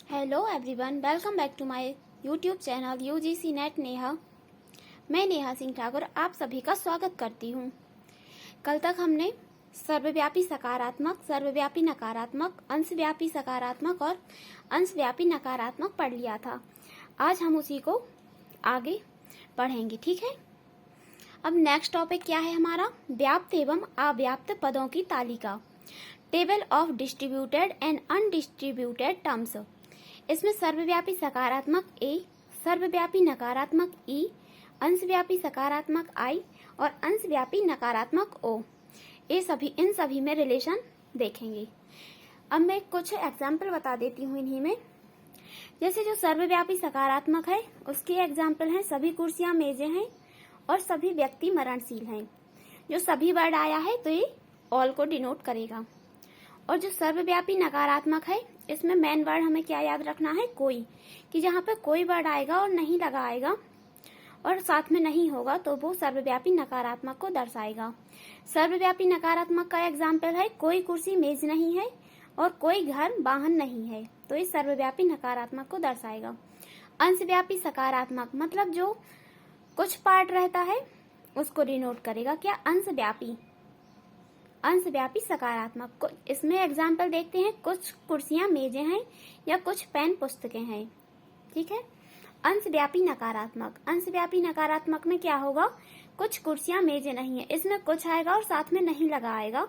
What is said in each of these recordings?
Hello everyone, welcome back to my YouTube channel UGC NET Neha. मैं नेहा सिंह ठाकुर आप सभी का स्वागत करती हूँ। कल तक हमने सर्वव्यापी सकारात्मक, सर्वव्यापी नकारात्मक, अंशव्यापी सकारात्मक और अंशव्यापी नकारात्मक पढ़ लिया था। आज हम उसी को आगे पढ़ेंगे, ठीक है। अब नेक्स्ट टॉपिक क्या है हमारा? व्याप्त एवं अव्याप्त पदों की तालिका, table of distributed and undistributed terms. इसमें सर्वव्यापी सकारात्मक ए, सर्वव्यापी नकारात्मक ई, अंशव्यापी सकारात्मक आई और अंशव्यापी नकारात्मक ओ, इन सभी में रिलेशन देखेंगे। अब मैं कुछ एग्जाम्पल बता देती हूँ इन्हीं में। जैसे जो सर्वव्यापी सकारात्मक है उसके एग्जाम्पल हैं सभी कुर्सियां मेजें हैं और सभी व्यक्ति मरणशील हैं। जो सभी वर्ड आया है तो ये ऑल को डिनोट करेगा। और जो सर्वव्यापी नकारात्मक है इसमें मेन वर्ड हमें क्या याद रखना है? कोई, कि जहाँ पे कोई वर्ड आएगा और नहीं लगा आएगा और साथ में नहीं होगा तो वो सर्वव्यापी नकारात्मक को दर्शाएगा। सर्वव्यापी नकारात्मक का एग्जाम्पल है कोई कुर्सी मेज नहीं है और कोई घर वाहन नहीं है, तो ये सर्वव्यापी नकारात्मक को दर्शाएगा। अंशव्यापी सकारात्मक मतलब जो कुछ पार्ट रहता है उसको डिनोट करेगा। क्या? अंशव्यापी, अंशव्यापी सकारात्मक। इसमें एग्जाम्पल देखते हैं, कुछ कुर्सियां मेजें हैं या कुछ पेन पुस्तकें हैं, ठीक है। अंशव्यापी नकारात्मक, अंशव्यापी नकारात्मक में क्या होगा? कुछ कुर्सियां मेजें नहीं है, इसमें कुछ आएगा और साथ में नहीं लगा आएगा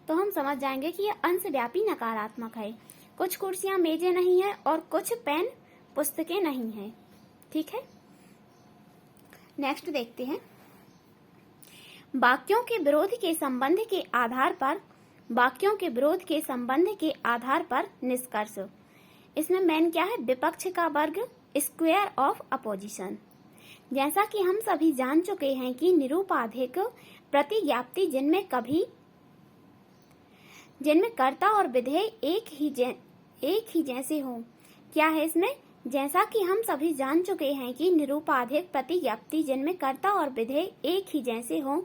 तो हम समझ जाएंगे कि ये अंशव्यापी नकारात्मक है। कुछ कुर्सियां मेजें नहीं है और कुछ पेन पुस्तकें नहीं है, ठीक है। नेक्स्ट देखते हैं, वाक्यों के विरोध के संबंध के आधार पर, वाक्यों के विरोध के संबंध के आधार पर निष्कर्ष। इसमें मेन क्या है? विपक्ष का वर्ग, स्क्वायर ऑफ अपोजिशन। जैसा कि हम सभी जान चुके हैं कि निरूपाधिक प्रतिज्ञाप्ति जिनमें कर्ता और विधेय एक ही जैसे हो। क्या है इसमें? जैसा कि हम सभी जान चुके हैं कि निरूपाधिक प्रतिज्ञाप्ति जिनमें कर्ता और विधेय एक ही जैसे हों,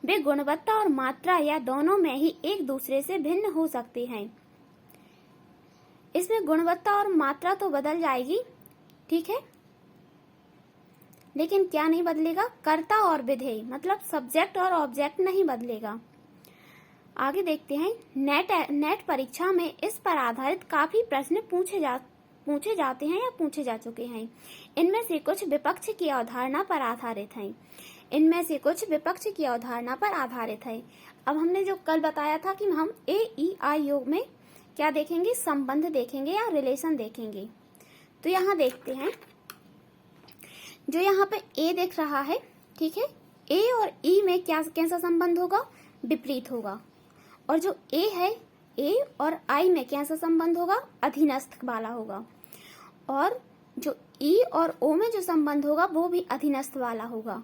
वे गुणवत्ता और मात्रा या दोनों में ही एक दूसरे से भिन्न हो सकते हैं। इसमें गुणवत्ता और मात्रा तो बदल जाएगी, ठीक है, लेकिन क्या नहीं बदलेगा? कर्ता और विधेय मतलब सब्जेक्ट और ऑब्जेक्ट नहीं बदलेगा। आगे देखते हैं, नेट परीक्षा में इस पर आधारित काफी प्रश्न पूछे जाते हैं या पूछे जा चुके हैं। इनमें से कुछ विपक्ष की अवधारणा पर आधारित हैं। अब हमने जो कल बताया था कि हम AEI योग में क्या देखेंगे? संबंध देखेंगे या रिलेशन देखेंगे। तो यहाँ देखते हैं, जो यहाँ पे A दिख रहा है, ठीक है, A और E में कैसा संबंध होगा? विपरीत होगा। और जो A है, A और I में कैसा संबंध होगा? अधीनस्थ वाला होगा। और जो E और O में जो संबंध होगा वो भी अधीनस्थ वाला होगा।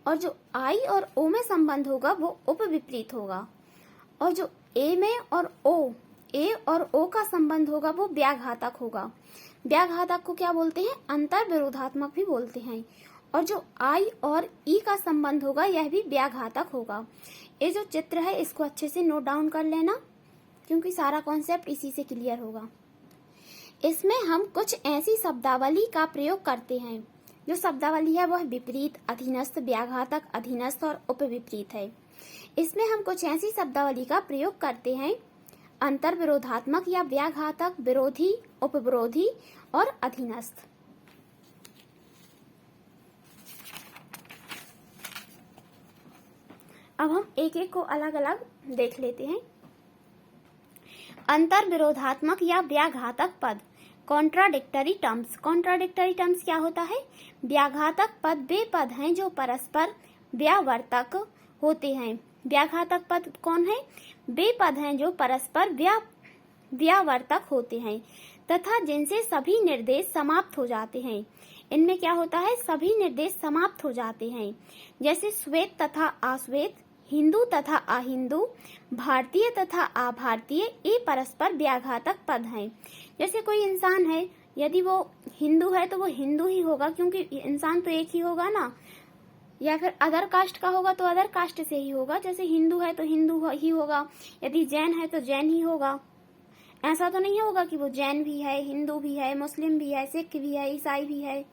और जो I और O में संबंध होगा वो उपविपरीत होगा। और जो A और O का संबंध होगा वो व्याघातक होगा। व्याघातक को क्या बोलते हैं? अंतर विरोधात्मक भी बोलते हैं। और जो I और E का संबंध होगा यह भी व्याघातक होगा। ये जो चित्र है इसको अच्छे से नोट डाउन कर लेना, क्योंकि सारा कॉन्सेप्ट इसी से क्लियर होगा। इसमें हम कुछ ऐसी शब्दावली का प्रयोग करते हैं। जो शब्दावली है वह विपरीत, अधीनस्थ, व्याघातक, अधीनस्थ और उपविपरीत है। इसमें हम कुछ ऐसी शब्दावली का प्रयोग करते हैं अंतर विरोधात्मक या व्याघातक, विरोधी, उपविरोधी और अधीनस्थ। अब हम एक एक को अलग अलग देख लेते हैं। अंतर विरोधात्मक या व्याघातक पद, कॉन्ट्राडिक्टरी टर्म्स। कॉन्ट्राडिक्टरी टर्म्स क्या होता है? व्याघातक पद वे पद हैं जो परस्पर व्यावर्तक होते हैं। व्याघातक पद कौन है? वे पद हैं जो परस्पर व्यावर्तक होते हैं तथा जिनसे सभी निर्देश समाप्त हो जाते हैं। इनमें क्या होता है? सभी निर्देश समाप्त हो जाते हैं। जैसे श्वेत तथा अश्वेत, हिंदू तथा अहिंदू, भारतीय तथा अभारतीय, ये परस्पर व्याघातक पद हैं। जैसे कोई इंसान है, यदि वो हिंदू है तो वो हिंदू ही होगा, क्योंकि इंसान तो एक ही होगा ना। या फिर अदर कास्ट का होगा तो अदर कास्ट से ही होगा। जैसे हिंदू है तो हिंदू ही होगा, यदि जैन है तो जैन ही होगा। ऐसा तो नहीं होगा कि वो जैन भी है, हिंदू भी है, मुस्लिम भी है, सिख भी है, ईसाई भी है।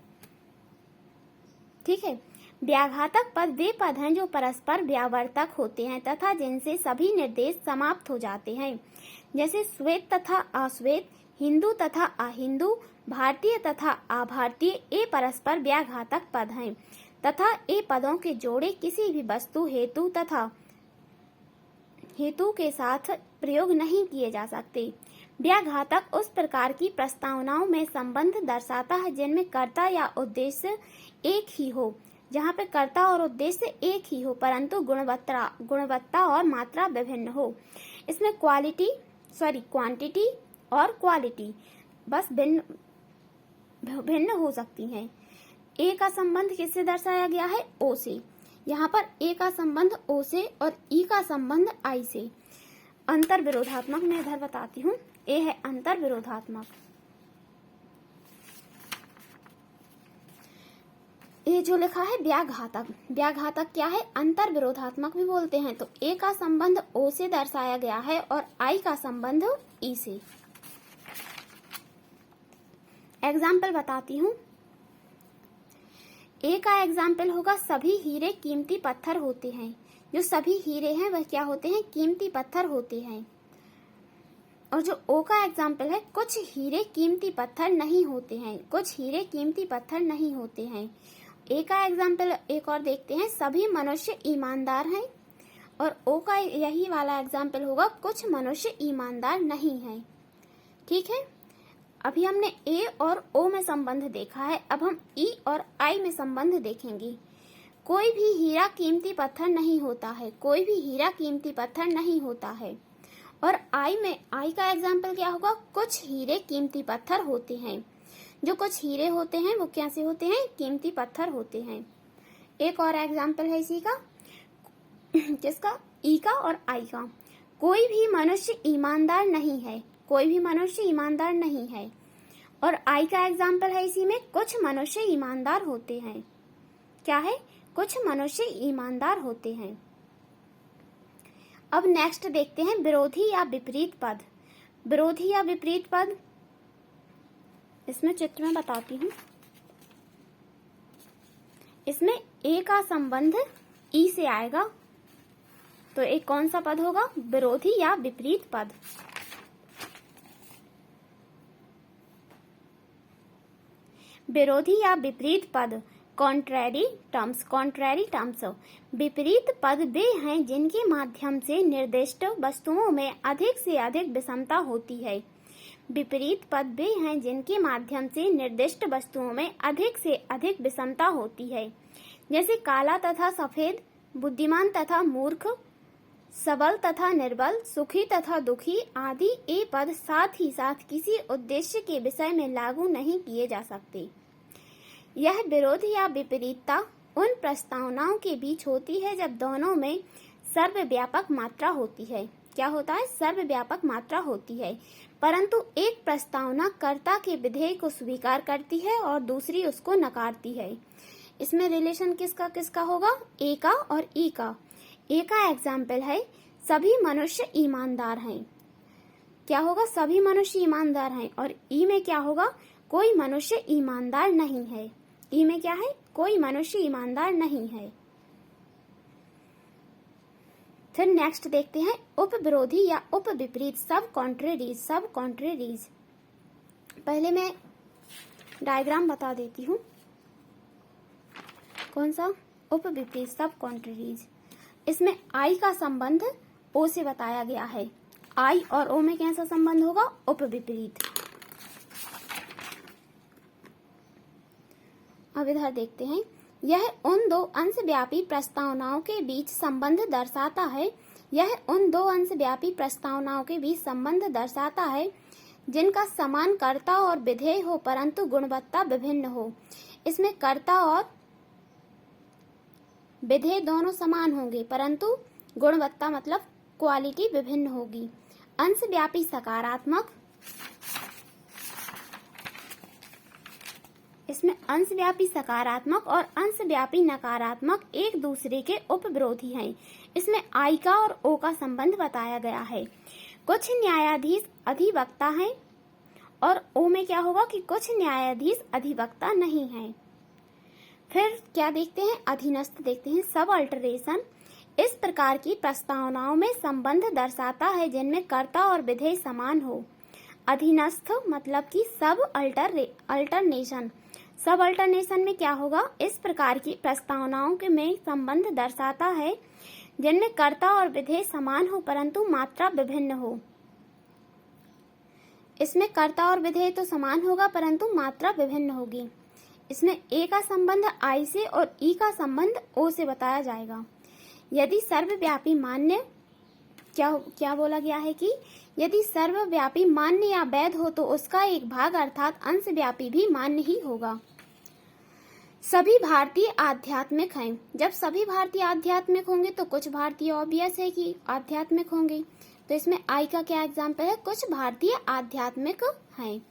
ठीक है। व्याघातक पद वे पद हैं जो परस्पर व्यावर्तक होते हैं तथा जिनसे सभी निर्देश समाप्त हो जाते हैं, जैसे श्वेत तथा अश्वेत, हिंदू तथा अहिंदू, भारतीय तथा अभारतीय। ये परस्पर व्याघातक पद हैं तथा ये पदों के जोड़े किसी भी वस्तु हेतु तथा हेतु के साथ प्रयोग नहीं किए जा सकते। व्याघातक उस प्रकार की प्रस्तावनाओं में संबंध दर्शाता है जिनमें कर्ता या उद्देश्य एक ही हो, जहाँ पे कर्ता और उद्देश्य एक ही हो परंतु गुणवत्ता और मात्रा विभिन्न हो। इसमें क्वांटिटी और क्वालिटी बस भिन्न हो सकती हैं। ए का संबंध किससे दर्शाया गया है? ओ से। यहाँ पर ए का संबंध ओ से और ई का संबंध आई से। अंतर विरोधात्मक मैं इधर बताती हूँ। ए है अंतर विरोधात्मक। ये जो लिखा है व्याघातक, व्याघातक क्या है? अंतर विरोधात्मक भी बोलते हैं। तो ए का संबंध ओ से दर्शाया गया है और आई का संबंध ई से। एग्जाम्पल बताती हूँ। ए का एग्जाम्पल होगा सभी हीरे कीमती पत्थर होते हैं। जो सभी हीरे हैं वह क्या होते हैं? कीमती पत्थर होते हैं। और जो ओ का एग्जाम्पल है कुछ हीरे कीमती पत्थर नहीं होते हैं, कुछ हीरे कीमती पत्थर नहीं होते हैं। ए का एग्जाम्पल एक और देखते हैं, सभी मनुष्य ईमानदार हैं। और ओ का यही वाला एग्जाम्पल होगा कुछ मनुष्य ईमानदार नहीं हैं। ठीक है। अभी हमने ए और ओ में संबंध देखा है, अब हम ई और आई में संबंध देखेंगे। कोई भी हीरा कीमती पत्थर नहीं होता है, कोई भी हीरा कीमती पत्थर नहीं होता है। और आई में आई का एग्जाम्पल क्या होगा? कुछ हीरे कीमती पत्थर होते हैं। जो कुछ हीरे होते हैं वो कैसे होते हैं? कीमती पत्थर होते हैं। एक और एग्जाम्पल है इसी का, जिसका ई का और आई का। कोई भी मनुष्य ईमानदार नहीं है, कोई भी मनुष्य ईमानदार नहीं है। और आई का एग्जाम्पल है इसी में, कुछ मनुष्य ईमानदार होते हैं। क्या है? कुछ मनुष्य ईमानदार होते हैं। अब नेक्स्ट देखते हैं विरोधी या विपरीत पद। विरोधी या विपरीत पद इसमें चित्र में बताती हूँ। इसमें ए का संबंध ई से आएगा, तो एक कौन सा पद होगा? विरोधी या विपरीत पद। विरोधी या विपरीत पद कॉन्ट्रैरी टर्म्स। कॉन्ट्रैरी टर्म्स विपरीत पद वे हैं जिनके माध्यम से निर्दिष्ट वस्तुओं में अधिक से अधिक विषमता होती है। विपरीत पद वे हैं जिनके माध्यम से निर्दिष्ट वस्तुओं में अधिक से अधिक विषमता होती है, जैसे काला तथा सफेद, बुद्धिमान तथा मूर्ख, सबल तथा निर्बल, सुखी तथा दुखी आदि। ये पद साथ ही साथ किसी उद्देश्य के विषय में लागू नहीं किए जा सकते। यह विरोध या विपरीतता उन प्रस्तावनाओं के बीच होती है जब दोनों में सर्वव्यापक मात्रा होती है। क्या होता है? सर्वव्यापक मात्रा होती है, परंतु एक प्रस्तावना कर्ता के विधेय को स्वीकार करती है और दूसरी उसको नकारती है। इसमें रिलेशन किसका किसका होगा? ए का और ई का। ए का एग्जाम्पल है सभी मनुष्य ईमानदार हैं। क्या होगा? सभी मनुष्य ईमानदार हैं। और ई में क्या होगा? कोई मनुष्य ईमानदार नहीं है। ई में क्या है? कोई मनुष्य ईमानदार नहीं है। फिर नेक्स्ट देखते हैं उप विरोधी या उप विपरीत, सब कॉन्ट्रेरीज। सब कॉन्ट्रेरीज पहले मैं डायग्राम बता देती हूँ। कौन सा? उप विपरीत, सब कॉन्ट्रेरीज। इसमें आई का संबंध ओ से बताया गया है। आई और ओ में कैसा संबंध होगा? उप विपरीत। अब इधर देखते हैं, यह उन दो अंशव्यापी प्रस्तावनाओं के बीच संबंध दर्शाता है। यह उन दो अंशव्यापी प्रस्तावनाओं के बीच संबंध दर्शाता है जिनका समान कर्ता और विधेय हो परंतु गुणवत्ता विभिन्न हो। इसमें कर्ता और विधेय दोनों समान होंगे परंतु गुणवत्ता मतलब क्वालिटी विभिन्न होगी। अंशव्यापी सकारात्मक, इसमें अंशव्यापी सकारात्मक और अंशव्यापी नकारात्मक एक दूसरे के उपविरोधी हैं। इसमें आई का और ओ का संबंध बताया गया है। कुछ न्यायाधीश अधिवक्ता हैं, और ओ में क्या होगा कि कुछ न्यायाधीश अधिवक्ता नहीं हैं। फिर क्या देखते हैं, अधीनस्थ देखते हैं। सब अल्टरेशन इस प्रकार की प्रस्तावनाओं में संबंध दर्शाता है जिनमें कर्ता और विधेय समान हो। अधीनस्थ मतलब कि सब अल्टरनेशन। सब अल्टरनेशन में क्या होगा, इस प्रकार की प्रस्तावनाओं के में संबंध दर्शाता है जिनमें कर्ता और विधेय समान हो परंतु मात्रा विभिन्न हो। इसमें कर्ता और विधेय तो समान होगा परंतु मात्रा विभिन्न होगी। इसमें ए का संबंध आई से और ई का संबंध ओ से बताया जाएगा। यदि सर्वव्यापी मान्य क्या बोला गया है कि यदि सर्वव्यापी मान्य या वैध हो तो उसका एक भाग अर्थात अंशव्यापी भी मान्य ही होगा। सभी भारतीय आध्यात्मिक हैं। जब सभी भारतीय आध्यात्मिक होंगे तो कुछ भारतीय ऑब्वियस है कि आध्यात्मिक होंगे, तो इसमें आई का क्या एग्जाम्पल है, कुछ भारतीय आध्यात्मिक हैं।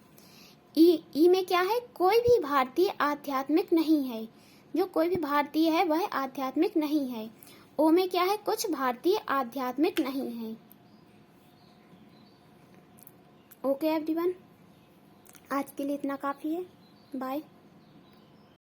ई में क्या है, कोई भी भारतीय आध्यात्मिक नहीं है। जो कोई भी भारतीय है वह आध्यात्मिक नहीं है। ओ में क्या है, कुछ भारतीय आध्यात्मिक नहीं है। ओके एवरीवन, आज के लिए इतना काफी है। बाय।